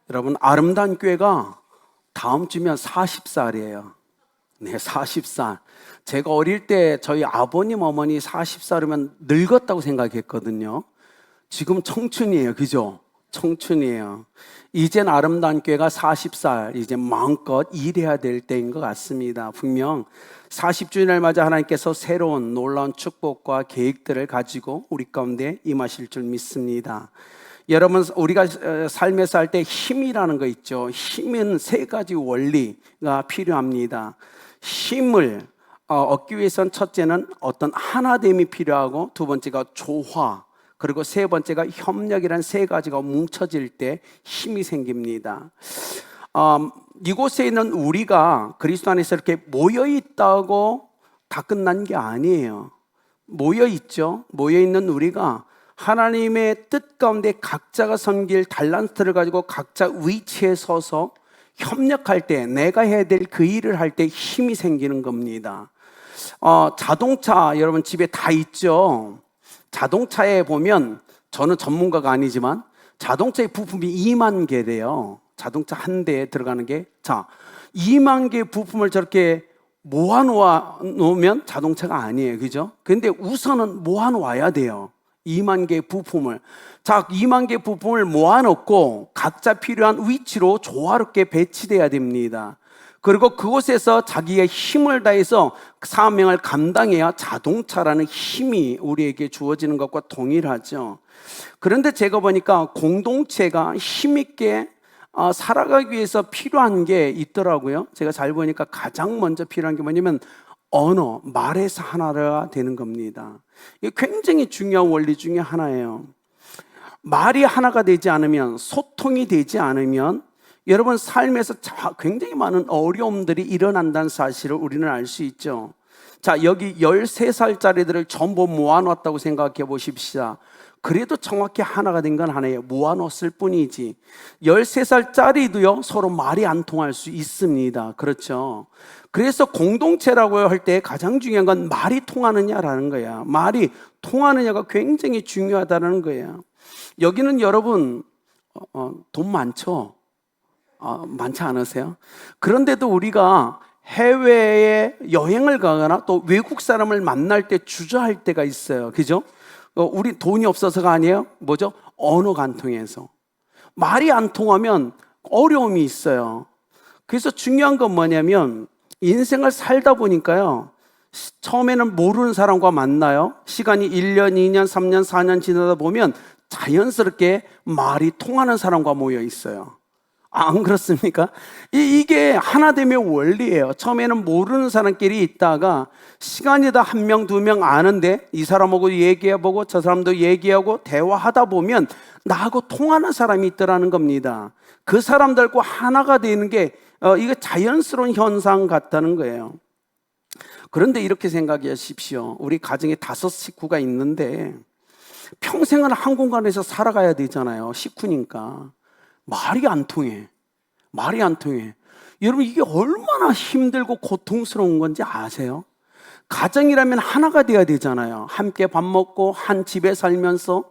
여러분, 아름다운 교회가 다음 주면 40살이에요. 네, 40살. 제가 어릴 때 저희 아버님, 어머니 40살이면 늙었다고 생각했거든요. 지금 청춘이에요. 그죠? 청춘이에요. 이젠 아름다운 교회가 40살, 이제 마음껏 일해야 될 때인 것 같습니다. 분명 40주년을 맞아 하나님께서 새로운 놀라운 축복과 계획들을 가지고 우리 가운데 임하실 줄 믿습니다. 여러분, 우리가 삶에서 할 때 힘이라는 거 있죠. 힘은 세 가지 원리가 필요합니다. 힘을 얻기 위해서는 첫째는 어떤 하나됨이 필요하고, 두 번째가 조화, 그리고 세 번째가 협력이란 세 가지가 뭉쳐질 때 힘이 생깁니다. 이곳에 있는 우리가 그리스도 안에서 이렇게 모여 있다고 다 끝난 게 아니에요. 모여 있죠. 모여 있는 우리가 하나님의 뜻 가운데 각자가 섬길 달란트를 가지고 각자 위치에 서서 협력할 때, 내가 해야 될 그 일을 할 때 힘이 생기는 겁니다. 자동차 여러분 집에 다 있죠. 자동차에 보면, 저는 전문가가 아니지만 자동차의 부품이 2만 개래요. 자동차 한 대에 들어가는 게. 자, 2만 개의 부품을 저렇게 모아놓으면 자동차가 아니에요. 그죠? 근데 우선은 모아놓아야 돼요. 2만 개의 부품을. 자, 2만 개의 부품을 모아놓고 각자 필요한 위치로 조화롭게 배치돼야 됩니다. 그리고 그곳에서 자기의 힘을 다해서 사명을 감당해야 자동차라는 힘이 우리에게 주어지는 것과 동일하죠. 그런데 제가 보니까 공동체가 힘있게 살아가기 위해서 필요한 게 있더라고요. 제가 잘 보니까 가장 먼저 필요한 게 뭐냐면 언어, 말에서 하나가 되는 겁니다. 이게 굉장히 중요한 원리 중에 하나예요. 말이 하나가 되지 않으면, 소통이 되지 않으면 여러분 삶에서 굉장히 많은 어려움들이 일어난다는 사실을 우리는 알 수 있죠. 자, 여기 13살짜리들을 전부 모아놨다고 생각해 보십시다. 그래도 정확히 하나가 된 건 하나예요. 모아놓았을 뿐이지. 13살짜리도요 서로 말이 안 통할 수 있습니다. 그렇죠? 그래서 공동체라고 할 때 가장 중요한 건 말이 통하느냐라는 거야. 말이 통하느냐가 굉장히 중요하다는 거예요. 여기는 여러분 돈 많죠? 많지 않으세요? 그런데도 우리가 해외에 여행을 가거나 또 외국 사람을 만날 때 주저할 때가 있어요. 그죠? 우리 돈이 없어서가 아니에요. 뭐죠? 언어가 안 통해서. 말이 안 통하면 어려움이 있어요. 그래서 중요한 건 뭐냐면, 인생을 살다 보니까요, 처음에는 모르는 사람과 만나요. 시간이 1년, 2년, 3년, 4년 지나다 보면 자연스럽게 말이 통하는 사람과 모여 있어요. 안 그렇습니까? 이게 하나됨의 원리예요. 처음에는 모르는 사람끼리 있다가 시간이다 한 명, 두 명 아는데 이 사람하고 얘기해보고 저 사람도 얘기하고 대화하다 보면 나하고 통하는 사람이 있더라는 겁니다. 그 사람들과 하나가 되는 게 이게 자연스러운 현상 같다는 거예요. 그런데 이렇게 생각해 하십시오. 우리 가정에 5 식구가 있는데 평생을 한 공간에서 살아가야 되잖아요. 식구니까. 말이 안 통해. 말이 안 통해. 여러분, 이게 얼마나 힘들고 고통스러운 건지 아세요? 가정이라면 하나가 돼야 되잖아요. 함께 밥 먹고 한 집에 살면서.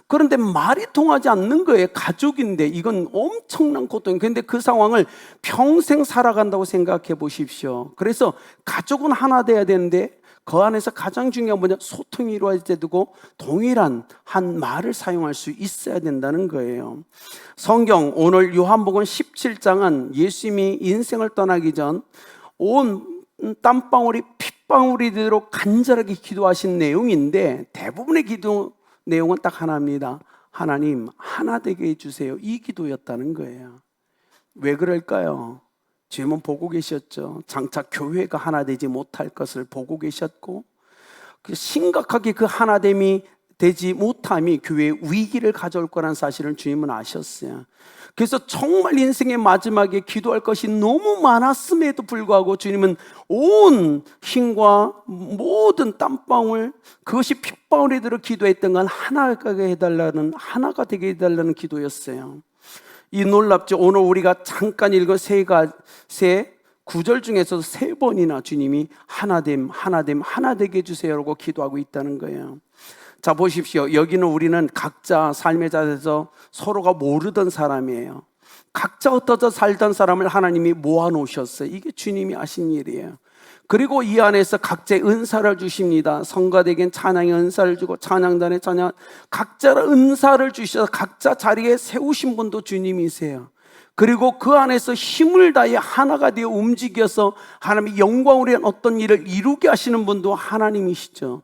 그런데 말이 통하지 않는 거예요. 가족인데 이건 엄청난 고통이에요. 그런데 그 상황을 평생 살아간다고 생각해 보십시오. 그래서 가족은 하나 돼야 되는데 그 안에서 가장 중요한 뭐냐? 소통이 이루어질 때도 동일한 한 말을 사용할 수 있어야 된다는 거예요. 성경 오늘 요한복음 17장은 예수님이 인생을 떠나기 전 온 땀방울이 핏방울이 되도록 간절하게 기도하신 내용인데, 대부분의 기도 내용은 딱 하나입니다. 하나님, 하나 되게 해주세요. 이 기도였다는 거예요. 왜 그럴까요? 주님은 보고 계셨죠. 장차 교회가 하나 되지 못할 것을 보고 계셨고, 심각하게 그 하나됨이 되지 못함이 교회의 위기를 가져올 거라는 사실을 주님은 아셨어요. 그래서 정말 인생의 마지막에 기도할 것이 너무 많았음에도 불구하고 주님은 온 힘과 모든 땀방울, 그것이 핏방울이 들어 기도했던 건 하나가 되게 해달라는 기도였어요. 이 놀랍죠. 오늘 우리가 잠깐 읽은 세 구절 중에서도 3번이나 주님이 하나됨, 하나 되게 해주세요라고 기도하고 있다는 거예요. 자, 보십시오. 여기는 우리는 각자 삶의 자리에서 서로가 모르던 사람이에요. 각자 흩어져 살던 사람을 하나님이 모아놓으셨어요. 이게 주님이 하신 일이에요. 그리고 이 안에서 각자의 은사를 주십니다. 성가대에겐 찬양의 은사를 주고 찬양단에 찬양, 각자 은사를 주셔서 각자 자리에 세우신 분도 주님이세요. 그리고 그 안에서 힘을 다해 하나가 되어 움직여서 하나님의 영광으로 위한 어떤 일을 이루게 하시는 분도 하나님이시죠.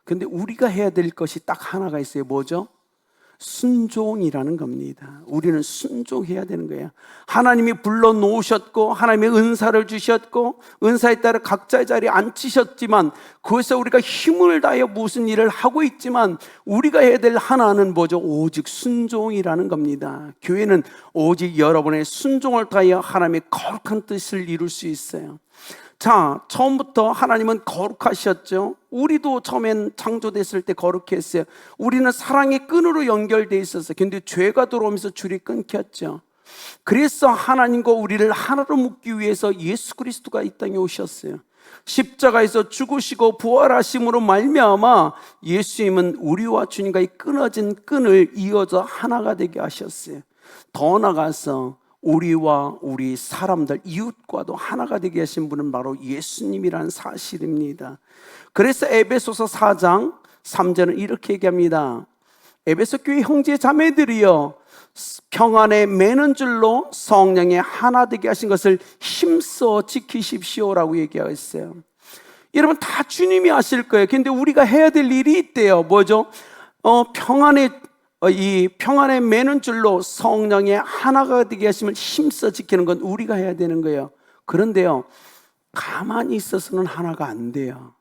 근데 우리가 해야 될 것이 딱 하나가 있어요. 뭐죠? 순종이라는 겁니다. 우리는 순종해야 되는 거예요. 하나님이 불러놓으셨고 하나님의 은사를 주셨고 은사에 따라 각자의 자리에 앉히셨지만 그것에 우리가 힘을 다하여 무슨 일을 하고 있지만 우리가 해야 될 하나는 뭐죠? 오직 순종이라는 겁니다. 교회는 오직 여러분의 순종을 다하여 하나님의 거룩한 뜻을 이룰 수 있어요. 자, 처음부터 하나님은 거룩하셨죠. 우리도 처음엔 창조됐을 때 거룩했어요. 우리는 사랑의 끈으로 연결되어 있었어요. 근데 죄가 들어오면서 줄이 끊겼죠. 그래서 하나님과 우리를 하나로 묶기 위해서 예수 그리스도가 이 땅에 오셨어요. 십자가에서 죽으시고 부활하심으로 말미암아 예수님은 우리와 주님과의 끊어진 끈을 이어져 하나가 되게 하셨어요. 더 나아가서 우리와 우리 사람들, 이웃과도 하나가 되게 하신 분은 바로 예수님이라는 사실입니다. 그래서 에베소서 4장 3절은 이렇게 얘기합니다. 에베소 교회 형제 자매들이여 평안에 매는 줄로 성령의 하나 되게 하신 것을 힘써 지키십시오라고 얘기하고 있어요. 여러분 다 주님이 하실 거예요. 근데 우리가 해야 될 일이 있대요. 뭐죠? 이 평안에 매는 줄로 성령의 하나가 되게 하심을 힘써 지키는 건 우리가 해야 되는 거예요. 그런데요, 가만히 있어서는 하나가 안 돼요.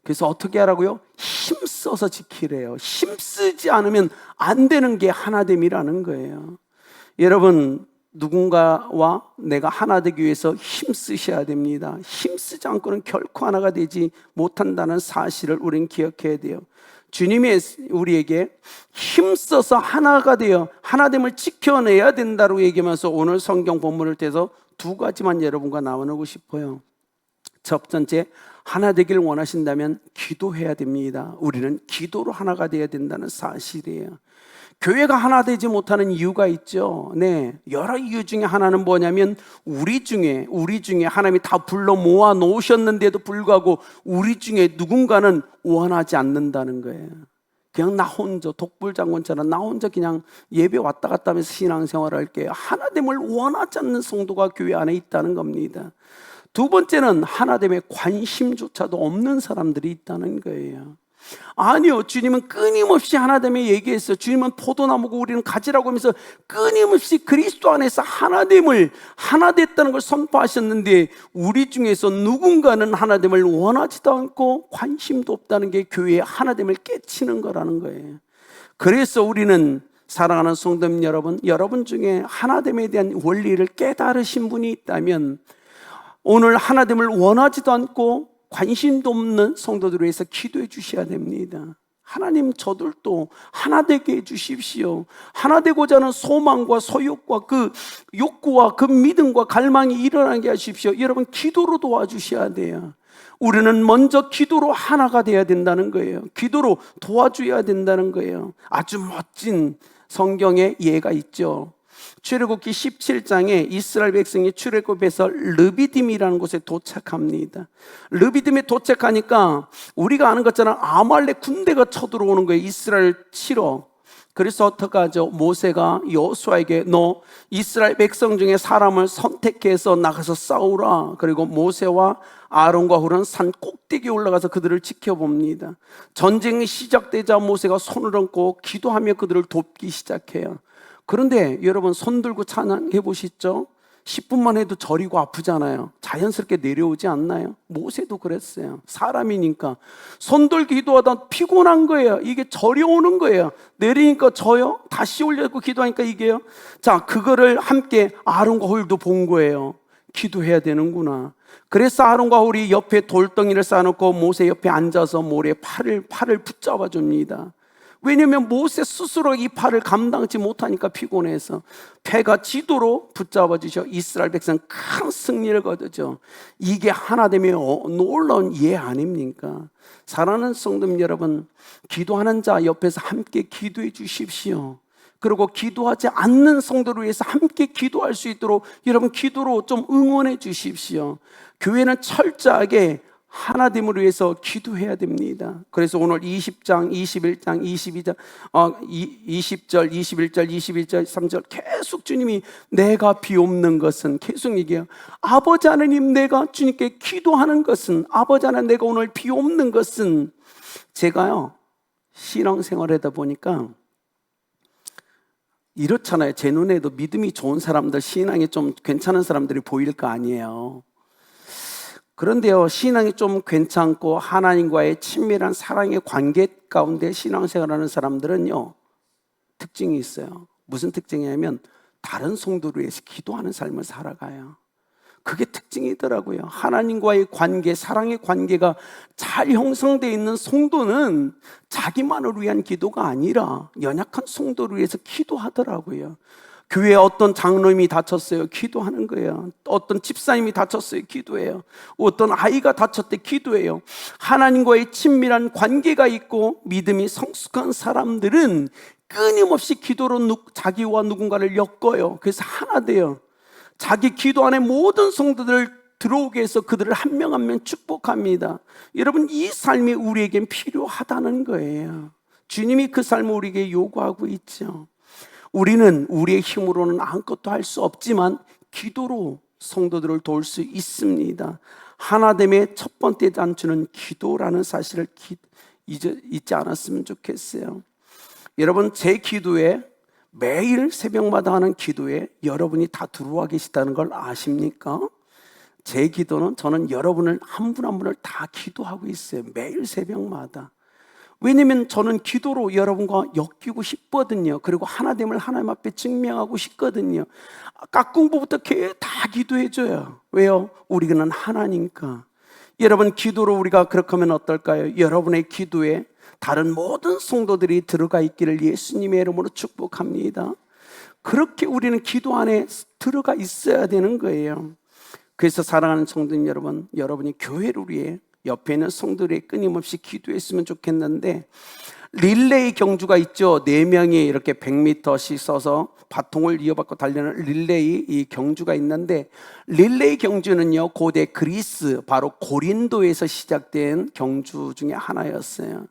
그래서 어떻게 하라고요? 힘써서 지키래요. 힘쓰지 않으면 안 되는 게 하나됨이라는 거예요. 여러분, 누군가와 내가 하나 되기 위해서 힘쓰셔야 됩니다. 힘쓰지 않고는 결코 하나가 되지 못한다는 사실을 우리는 기억해야 돼요. 주님이 우리에게 힘써서 하나가 되어 하나됨을 지켜내야 된다고 얘기하면서 오늘 성경 본문을 통해서 두 가지만 여러분과 나누고 싶어요. 첫 번째, 하나 되기를 원하신다면 기도해야 됩니다. 우리는 기도로 하나가 되어야 된다는 사실이에요. 교회가 하나 되지 못하는 이유가 있죠. 네, 여러 이유 중에 하나는 뭐냐면 우리 중에 하나님이 다 불러 모아 놓으셨는데도 불구하고 우리 중에 누군가는 원하지 않는다는 거예요. 그냥 나 혼자 독불장군처럼 나 혼자 그냥 예배 왔다 갔다 하면서 신앙생활을 할게요. 하나됨을 원하지 않는 성도가 교회 안에 있다는 겁니다. 두 번째는 하나됨에 관심조차도 없는 사람들이 있다는 거예요. 아니요, 주님은 끊임없이 하나됨에 얘기했어요. 주님은 포도나무고 우리는 가지라고 하면서 끊임없이 그리스도 안에서 하나 됐다는 걸 선포하셨는데 우리 중에서 누군가는 하나됨을 원하지도 않고 관심도 없다는 게 교회의 하나됨을 깨치는 거라는 거예요. 그래서 우리는 사랑하는 성도님 여러분 중에 하나됨에 대한 원리를 깨달으신 분이 있다면 오늘 하나됨을 원하지도 않고 관심도 없는 성도들을 위해서 기도해 주셔야 됩니다. 하나님, 저들도 하나 되게 해 주십시오. 하나 되고자 하는 소망과 소욕과 그 욕구와 그 믿음과 갈망이 일어나게 하십시오. 여러분, 기도로 도와주셔야 돼요. 우리는 먼저 기도로 하나가 돼야 된다는 거예요. 기도로 도와줘야 된다는 거예요. 아주 멋진 성경의 예가 있죠. 출애굽기 17장에 이스라엘 백성이 출애굽해서 르비딤이라는 곳에 도착합니다. 르비딤에 도착하니까 우리가 아는 것처럼 아말렉 군대가 쳐들어오는 거예요. 이스라엘 치러. 그래서 어떡하죠? 모세가 여호수아에게 너 이스라엘 백성 중에 사람을 선택해서 나가서 싸우라. 그리고 모세와 아론과 훌은 산 꼭대기에 올라가서 그들을 지켜봅니다. 전쟁이 시작되자 모세가 손을 얹고 기도하며 그들을 돕기 시작해요. 그런데 여러분 손 들고 찬양해 보시죠. 10분만 해도 저리고 아프잖아요. 자연스럽게 내려오지 않나요? 모세도 그랬어요. 사람이니까 손 들고 기도하다 피곤한 거예요. 이게 저리 오는 거예요. 내리니까 져요. 다시 올려고 기도하니까 이게요. 자, 그거를 함께 아론과 훌도 본 거예요. 기도해야 되는구나. 그래서 아론과 훌이 옆에 돌덩이를 쌓아놓고 모세 옆에 앉아서 모래 팔을 붙잡아 줍니다. 왜냐하면 모세 스스로 이 팔을 감당치 못하니까 피곤해서 패가 지도로 붙잡아 주셔 이스라엘 백성 큰 승리를 거두죠. 이게 하나됨의 놀라운 예 아닙니까? 사랑하는 성도님 여러분, 기도하는 자 옆에서 함께 기도해 주십시오. 그리고 기도하지 않는 성도를 위해서 함께 기도할 수 있도록 여러분 기도로 좀 응원해 주십시오. 교회는 철저하게 하나됨을 위해서 기도해야 됩니다. 그래서 오늘 20장, 21장, 22장, 20절, 21절, 22절, 3절 계속 주님이 내가 비옵는 것은 계속 얘기해요. 아버지 하나님, 내가 주님께 기도하는 것은, 아버지 하나님, 내가 오늘 비옵는 것은, 제가요 신앙생활 하다 보니까 이렇잖아요. 제 눈에도 믿음이 좋은 사람들, 신앙이 좀 괜찮은 사람들이 보일 거 아니에요. 그런데요, 신앙이 좀 괜찮고 하나님과의 친밀한 사랑의 관계 가운데 신앙생활하는 사람들은요 특징이 있어요. 무슨 특징이냐면 다른 성도를 위해서 기도하는 삶을 살아가요. 그게 특징이더라고요. 하나님과의 관계, 사랑의 관계가 잘 형성되어 있는 성도는 자기만을 위한 기도가 아니라 연약한 성도를 위해서 기도하더라고요. 교회에 어떤 장로님이 다쳤어요, 기도하는 거예요. 어떤 집사님이 다쳤어요, 기도해요. 어떤 아이가 다쳤대, 기도해요. 하나님과의 친밀한 관계가 있고 믿음이 성숙한 사람들은 끊임없이 기도로 자기와 누군가를 엮어요. 그래서 하나 돼요. 자기 기도 안에 모든 성도들을 들어오게 해서 그들을 한 명 한 명 축복합니다. 여러분, 이 삶이 우리에겐 필요하다는 거예요. 주님이 그 삶을 우리에게 요구하고 있죠. 우리는 우리의 힘으로는 아무것도 할 수 없지만 기도로 성도들을 도울 수 있습니다. 하나됨의 첫 번째 단추는 기도라는 사실을 잊지 않았으면 좋겠어요. 여러분, 제 기도에 매일 새벽마다 하는 기도에 여러분이 다 들어와 계시다는 걸 아십니까? 제 기도는 저는 여러분을 한 분 한 분을 다 기도하고 있어요. 매일 새벽마다. 왜냐면 저는 기도로 여러분과 엮이고 싶거든요. 그리고 하나됨을 하나님 앞에 증명하고 싶거든요. 깍공부부터 다 기도해줘요. 왜요? 우리는 하나니까. 여러분, 기도로 우리가 그렇게 하면 어떨까요? 여러분의 기도에 다른 모든 성도들이 들어가 있기를 예수님의 이름으로 축복합니다. 그렇게 우리는 기도 안에 들어가 있어야 되는 거예요. 그래서 사랑하는 성도님 여러분, 여러분이 교회를 위해 옆에 있는 성도들이 끊임없이 기도했으면 좋겠는데, 릴레이 경주가 있죠. 4명이 이렇게 100m씩 서서 바통을 이어받고 달리는 릴레이 이 경주가 있는데, 릴레이 경주는요 고대 그리스 바로 고린도에서 시작된 경주 중에 하나였어요.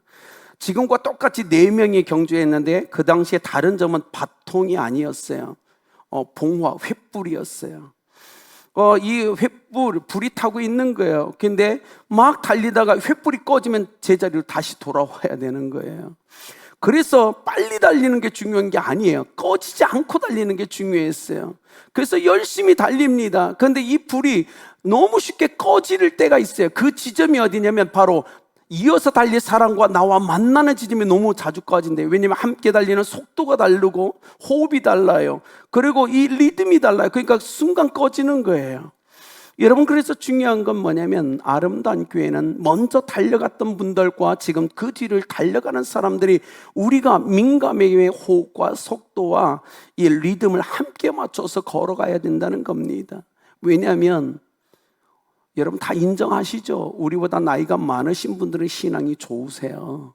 지금과 똑같이 4명이 경주했는데 그 당시에 다른 점은 바통이 아니었어요. 봉화, 횃불이었어요. 이 횃불, 불이 타고 있는 거예요. 근데 막 달리다가 횃불이 꺼지면 제자리로 다시 돌아와야 되는 거예요. 그래서 빨리 달리는 게 중요한 게 아니에요. 꺼지지 않고 달리는 게 중요했어요. 그래서 열심히 달립니다. 그런데 이 불이 너무 쉽게 꺼질 때가 있어요. 그 지점이 어디냐면 바로 이어서 달릴 사람과 나와 만나는 지점이 너무 자주 꺼진대요. 왜냐하면 함께 달리는 속도가 다르고 호흡이 달라요. 그리고 이 리듬이 달라요. 그러니까 순간 꺼지는 거예요. 여러분, 그래서 중요한 건 뭐냐면 아름다운 교회는 먼저 달려갔던 분들과 지금 그 뒤를 달려가는 사람들이 우리가 민감하게 호흡과 속도와 이 리듬을 함께 맞춰서 걸어가야 된다는 겁니다. 왜냐하면 여러분 다 인정하시죠? 우리보다 나이가 많으신 분들은 신앙이 좋으세요.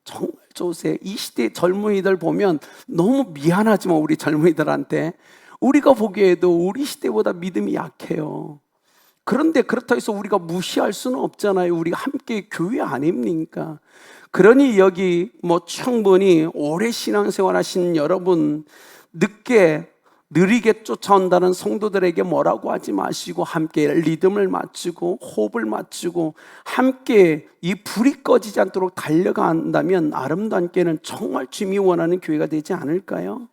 정말 좋으세요. 이 시대 젊은이들 보면 너무 미안하지만 우리 젊은이들한테 우리가 보기에도 우리 시대보다 믿음이 약해요. 그런데 그렇다고 해서 우리가 무시할 수는 없잖아요. 우리가 함께 교회 아닙니까? 그러니 여기 충분히 오래 신앙생활 하신 여러분, 느리게 쫓아온다는 성도들에게 뭐라고 하지 마시고 함께 리듬을 맞추고 호흡을 맞추고 함께 이 불이 꺼지지 않도록 달려간다면 아름다운 교회는 정말 주님이 원하는 교회가 되지 않을까요?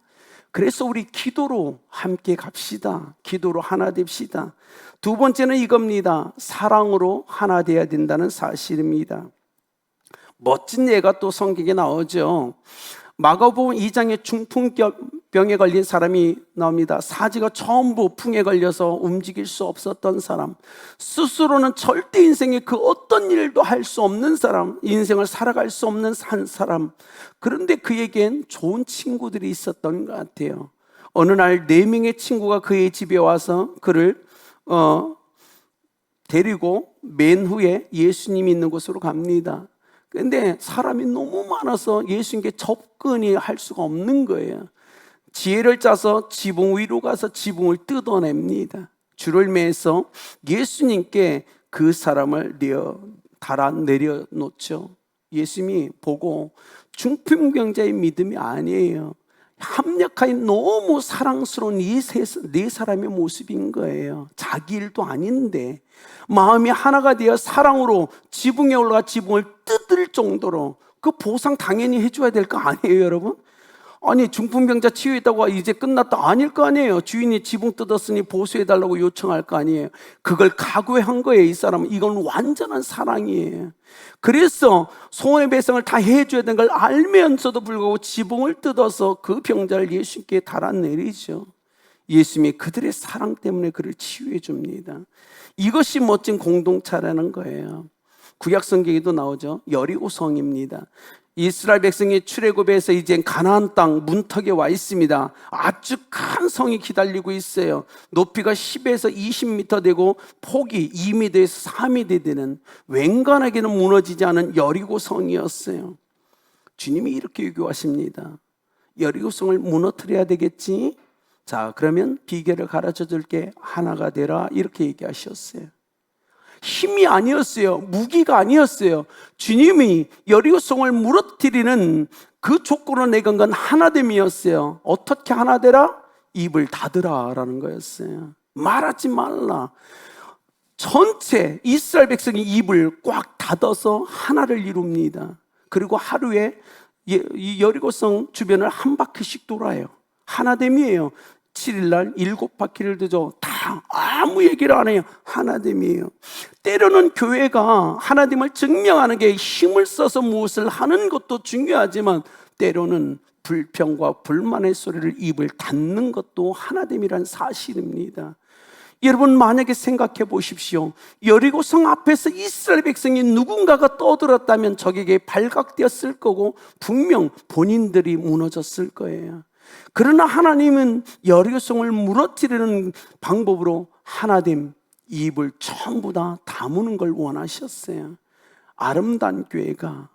그래서 우리 기도로 함께 갑시다. 기도로 하나 됩시다. 두 번째는 이겁니다. 사랑으로 하나 돼야 된다는 사실입니다. 멋진 예가 또 성경에 나오죠. 마가복음 2장에 중풍병에 걸린 사람이 나옵니다. 사지가 전부 풍에 걸려서 움직일 수 없었던 사람, 스스로는 절대 인생에 그 어떤 일도 할 수 없는 사람, 인생을 살아갈 수 없는 한 사람. 그런데 그에겐 좋은 친구들이 있었던 것 같아요. 어느 날 4명의 친구가 그의 집에 와서 그를 데리고 맨 후에 예수님이 있는 곳으로 갑니다. 근데 사람이 너무 많아서 예수님께 접근이 할 수가 없는 거예요. 지혜를 짜서 지붕 위로 가서 지붕을 뜯어냅니다. 줄을 매서 예수님께 그 사람을 달아 내려놓죠. 예수님이 보고 중풍병자의 믿음이 아니에요. 합력하여 너무 사랑스러운 네 사람의 모습인 거예요. 자기 일도 아닌데 마음이 하나가 되어 사랑으로 지붕에 올라가 지붕을 뜯을 정도로 그 보상 당연히 해줘야 될 거 아니에요, 여러분? 아니, 중풍병자 치유했다고 이제 끝났다 아닐 거 아니에요. 주인이 지붕 뜯었으니 보수해달라고 요청할 거 아니에요. 그걸 각오한 거예요. 이 사람은. 이건 완전한 사랑이에요. 그래서 소원의 배상을 다 해줘야 되는 걸 알면서도 불구하고 지붕을 뜯어서 그 병자를 예수님께 달아내리죠. 예수님이 그들의 사랑 때문에 그를 치유해 줍니다. 이것이 멋진 공동체라는 거예요. 구약 성경에도 나오죠. 여리고성입니다. 이스라엘 백성이 출애굽에서 이제 가나안 땅 문턱에 와 있습니다. 아주 큰 성이 기다리고 있어요. 높이가 10에서 20m 되고 폭이 2m에서 4m 되는 웬간하게는 무너지지 않은 여리고성이었어요. 주님이 이렇게 요구하십니다. 여리고성을 무너뜨려야 되겠지? 자, 그러면 비결을 가르쳐 줄게. 하나가 되라. 이렇게 얘기하셨어요. 힘이 아니었어요. 무기가 아니었어요. 주님이 여리고성을 무너뜨리는 그 조건을 내건 건 하나됨이었어요. 어떻게 하나 되라? 입을 닫으라 라는 거였어요. 말하지 말라. 전체 이스라엘 백성이 입을 꽉 닫아서 하나를 이룹니다. 그리고 하루에 이 여리고성 주변을 한 바퀴씩 돌아요. 하나됨이에요. 7일날 7바퀴를 도죠. 다 아무 얘기를 안 해요. 하나됨이에요. 때로는 교회가 하나됨을 증명하는 게 힘을 써서 무엇을 하는 것도 중요하지만 때로는 불평과 불만의 소리를 입을 닫는 것도 하나됨이란 사실입니다. 여러분, 만약에 생각해 보십시오. 여리고성 앞에서 이스라엘 백성이 누군가가 떠들었다면 적에게 발각되었을 거고 분명 본인들이 무너졌을 거예요. 그러나 하나님은 여리고성을 무너뜨리는 방법으로 하나됨, 입을 전부 다 다무는 걸 원하셨어요. 아름다운 교회가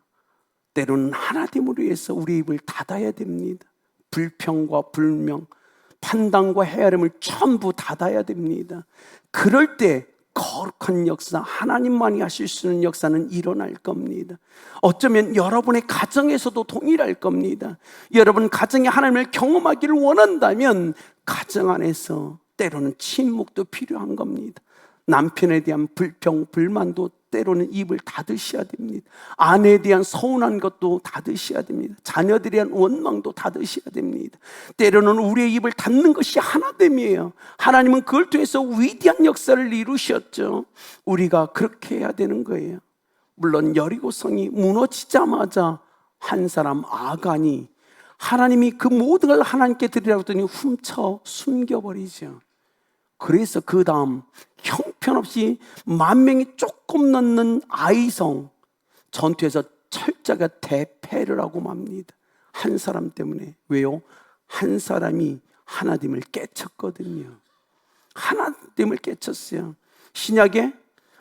때로는 하나됨으로 위해서 우리 입을 닫아야 됩니다. 불평과 불명, 판단과 헤아림을 전부 닫아야 됩니다. 그럴 때 거룩한 역사, 하나님만이 하실 수 있는 역사는 일어날 겁니다. 어쩌면 여러분의 가정에서도 동일할 겁니다. 여러분 가정에 하나님을 경험하기를 원한다면 가정 안에서 때로는 침묵도 필요한 겁니다. 남편에 대한 불평, 불만도 때로는 입을 닫으셔야 됩니다. 아내에 대한 서운한 것도 닫으셔야 됩니다. 자녀들에 대한 원망도 닫으셔야 됩니다. 때로는 우리의 입을 닫는 것이 하나됨이에요. 하나님은 그걸 통해서 위대한 역사를 이루셨죠. 우리가 그렇게 해야 되는 거예요. 물론 여리고성이 무너지자마자 한 사람 아간이 하나님이 그 모든 걸 하나님께 드리라고 했더니 훔쳐 숨겨버리죠. 그래서 그 다음 형편없이 10,000명이 조금 넘는 아이성 전투에서 철저하게 대패를 하고 맙니다. 한 사람 때문에. 왜요? 한 사람이 하나됨을 깨쳤거든요. 하나됨을 깨쳤어요. 신약에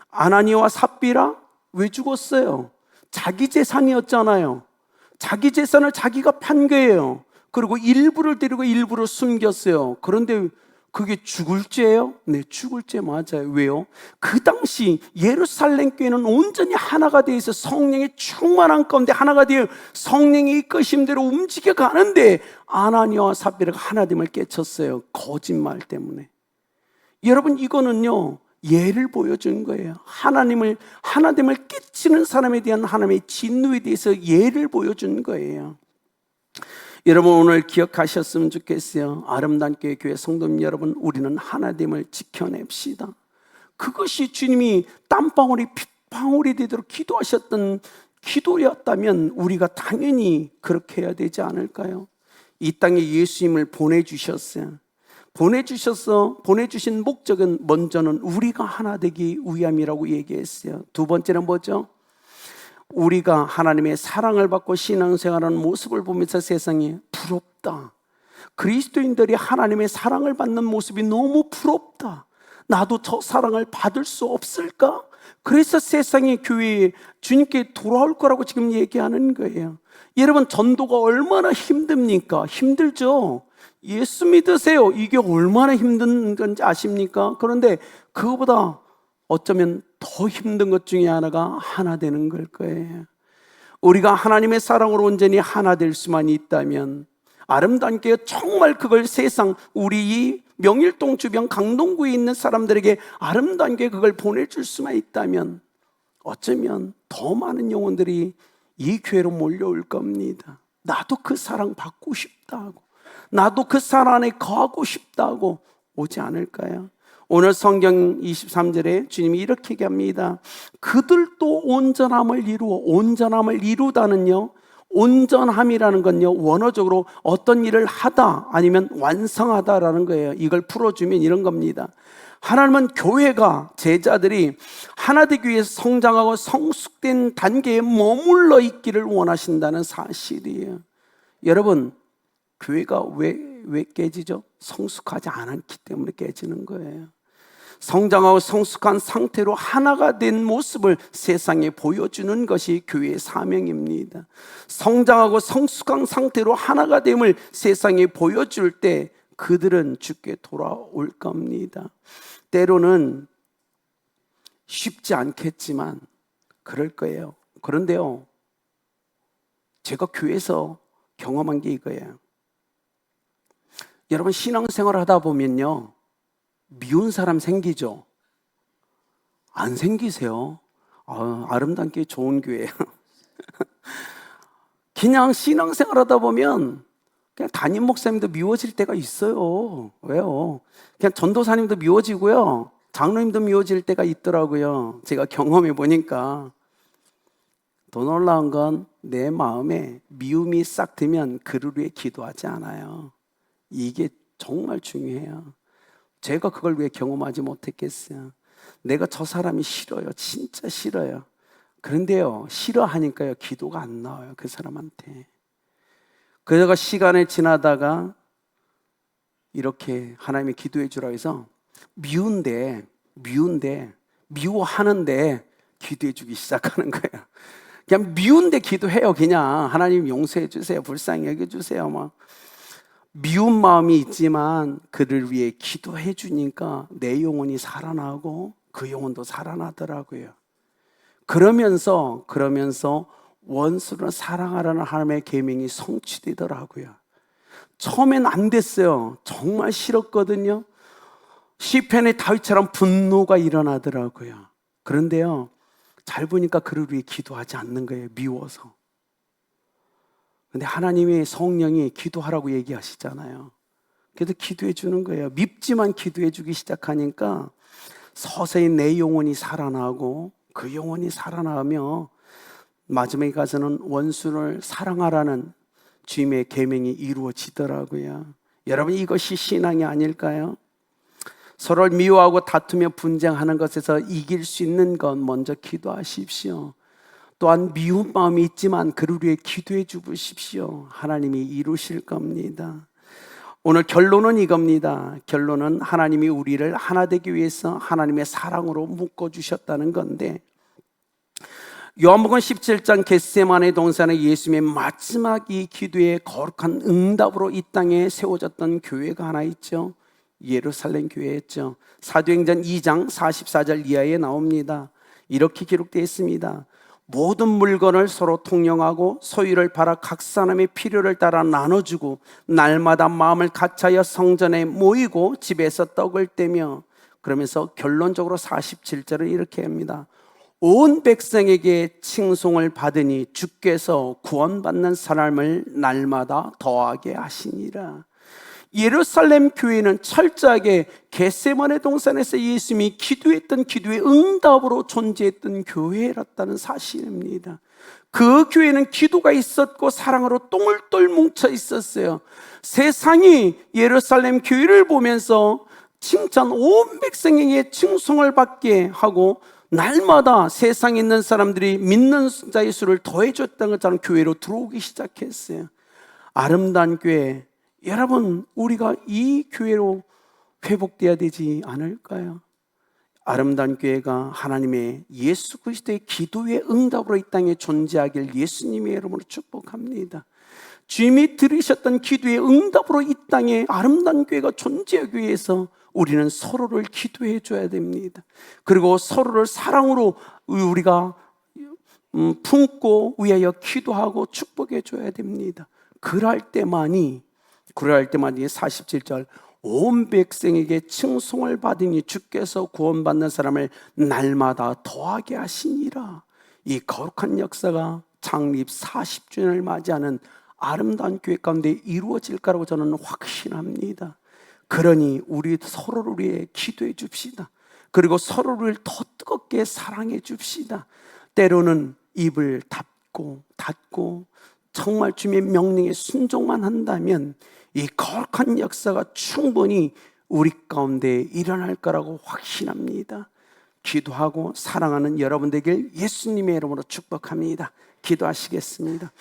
아나니와 삽비라 왜 죽었어요? 자기 재산이었잖아요. 자기 재산을 자기가 판 거예요. 그리고 일부를 데리고 일부를 숨겼어요. 그런데 그게 죽을 죄예요? 네, 죽을 죄 맞아요. 왜요? 그 당시 예루살렘 교회는 온전히 하나가 되어 있어 성령의 충만한 가운데 하나가 되어 성령이 이끄신 대로 움직여 가는데 아나니아와 삽비라가 하나됨을 깨쳤어요. 거짓말 때문에. 여러분, 이거는요 예를 보여준 거예요. 하나됨을 깨치는 사람에 대한 하나님의 진노에 대해서 예를 보여준 거예요. 여러분, 오늘 기억하셨으면 좋겠어요. 아름다운 교회 성도님 여러분, 우리는 하나됨을 지켜냅시다. 그것이 주님이 땀방울이 핏방울이 되도록 기도하셨던 기도였다면 우리가 당연히 그렇게 해야 되지 않을까요? 이 땅에 예수님을 보내주셨어요. 보내주신 목적은 먼저는 우리가 하나 되기 위함이라고 얘기했어요. 두 번째는 뭐죠? 우리가 하나님의 사랑을 받고 신앙생활하는 모습을 보면서 세상이 부럽다. 그리스도인들이 하나님의 사랑을 받는 모습이 너무 부럽다. 나도 저 사랑을 받을 수 없을까? 그래서 세상의 교회에 주님께 돌아올 거라고 지금 얘기하는 거예요. 여러분, 전도가 얼마나 힘듭니까? 힘들죠? 예수 믿으세요. 이게 얼마나 힘든 건지 아십니까? 그런데 그거보다 어쩌면 더 힘든 것 중에 하나가 하나 되는 걸 거예요. 우리가 하나님의 사랑으로 온전히 하나 될 수만 있다면, 아름다운 게 정말 그걸 세상, 우리 이 명일동 주변 강동구에 있는 사람들에게 아름다운 게 그걸 보내줄 수만 있다면, 어쩌면 더 많은 영혼들이 이 교회로 몰려올 겁니다. 나도 그 사랑 받고 싶다고, 나도 그 사랑 안에 거하고 싶다고 오지 않을까요? 오늘 성경 23절에 주님이 이렇게 얘기합니다. 그들도 온전함을 이루어. 온전함을 이루다는요, 온전함이라는 건요, 원어적으로 어떤 일을 하다 아니면 완성하다라는 거예요. 이걸 풀어주면 이런 겁니다. 하나님은 교회가, 제자들이 하나 되기 위해서 성장하고 성숙된 단계에 머물러 있기를 원하신다는 사실이에요. 여러분, 교회가 왜 깨지죠? 성숙하지 않았기 때문에 깨지는 거예요. 성장하고 성숙한 상태로 하나가 된 모습을 세상에 보여주는 것이 교회의 사명입니다. 성장하고 성숙한 상태로 하나가 됨을 세상에 보여줄 때 그들은 주께 돌아올 겁니다. 때로는 쉽지 않겠지만 그럴 거예요. 그런데요, 제가 교회에서 경험한 게 이거예요. 여러분, 신앙생활 하다 보면요, 미운 사람 생기죠? 안 생기세요? 아름다운 게 좋은 교회예요. 그냥 신앙생활 하다 보면 그냥 담임 목사님도 미워질 때가 있어요. 왜요? 그냥 전도사님도 미워지고요, 장로님도 미워질 때가 있더라고요. 제가 경험해 보니까. 더 놀라운 건 내 마음에 미움이 싹 들면 그를 위해 기도하지 않아요. 이게 정말 중요해요. 제가 그걸 왜 경험하지 못했겠어요? 내가 저 사람이 싫어요. 진짜 싫어요. 그런데요, 싫어하니까요, 기도가 안 나와요, 그 사람한테. 그래서 시간이 지나다가 이렇게 하나님이 기도해 주라고 해서 미운데 미워하는데 기도해 주기 시작하는 거예요. 그냥 미운데 기도해요. 그냥 하나님 용서해 주세요, 불쌍히 여겨 주세요. 막 미운 마음이 있지만 그를 위해 기도해 주니까 내 영혼이 살아나고 그 영혼도 살아나더라고요. 그러면서 원수를 사랑하라는 하나님의 계명이 성취되더라고요. 처음엔 안 됐어요. 정말 싫었거든요. 시편의 다윗처럼 분노가 일어나더라고요. 그런데요, 잘 보니까 그를 위해 기도하지 않는 거예요, 미워서. 근데 하나님의 성령이 기도하라고 얘기하시잖아요. 그래서 기도해 주는 거예요. 밉지만 기도해 주기 시작하니까 서서히 내 영혼이 살아나고 그 영혼이 살아나며 마지막에 가서는 원수를 사랑하라는 주님의 계명이 이루어지더라고요. 여러분, 이것이 신앙이 아닐까요? 서로를 미워하고 다투며 분쟁하는 것에서 이길 수 있는 건 먼저 기도하십시오. 또한 미운 마음이 있지만 그를 위해 기도해 주십시오. 하나님이 이루실 겁니다. 오늘 결론은 이겁니다. 결론은 하나님이 우리를 하나 되기 위해서 하나님의 사랑으로 묶어주셨다는 건데, 요한복음 17장 겟세마네 동산에 예수님의 마지막 이 기도의 거룩한 응답으로 이 땅에 세워졌던 교회가 하나 있죠. 예루살렘 교회였죠. 사도행전 2장 44절 이하에 나옵니다. 이렇게 기록되어 있습니다. 모든 물건을 서로 통용하고 소유를 팔아 각 사람의 필요를 따라 나눠주고 날마다 마음을 같이하여 성전에 모이고 집에서 떡을 떼며, 그러면서 결론적으로 47절을 이렇게 합니다. 온 백성에게 칭송을 받으니 주께서 구원받는 사람을 날마다 더하게 하시니라. 예루살렘 교회는 철저하게 겟세마네 동산에서 예수님이 기도했던 기도의 응답으로 존재했던 교회였다는 사실입니다. 그 교회는 기도가 있었고 사랑으로 똥을똘 뭉쳐 있었어요. 세상이 예루살렘 교회를 보면서 칭찬, 온 백성에게 칭송을 받게 하고 날마다 세상에 있는 사람들이 믿는 자의 수를 더해줬다는 것처럼 교회로 들어오기 시작했어요. 아름다운 교회, 여러분, 우리가 이 교회로 회복돼야 되지 않을까요? 아름다운 교회가 하나님의 예수 그리스도의 기도의 응답으로 이 땅에 존재하길 예수님의 이름으로 축복합니다. 주님이 들으셨던 기도의 응답으로 이 땅에 아름다운 교회가 존재하기 위해서 우리는 서로를 기도해 줘야 됩니다. 그리고 서로를 사랑으로 우리가 품고 위하여 기도하고 축복해 줘야 됩니다. 그럴 때만이 47절 온 백성에게 칭송을 받으니 주께서 구원받는 사람을 날마다 더하게 하시니라. 이 거룩한 역사가 창립 40주년을 맞이하는 아름다운 교회 가운데 이루어질 거라고 저는 확신합니다. 그러니 우리 서로를 위해 기도해 줍시다. 그리고 서로를 더 뜨겁게 사랑해 줍시다. 때로는 입을 닫고 정말 주님의 명령에 순종만 한다면 이 거룩한 역사가 충분히 우리 가운데 일어날 거라고 확신합니다. 기도하고 사랑하는 여러분 되길 예수님의 이름으로 축복합니다. 기도하시겠습니다.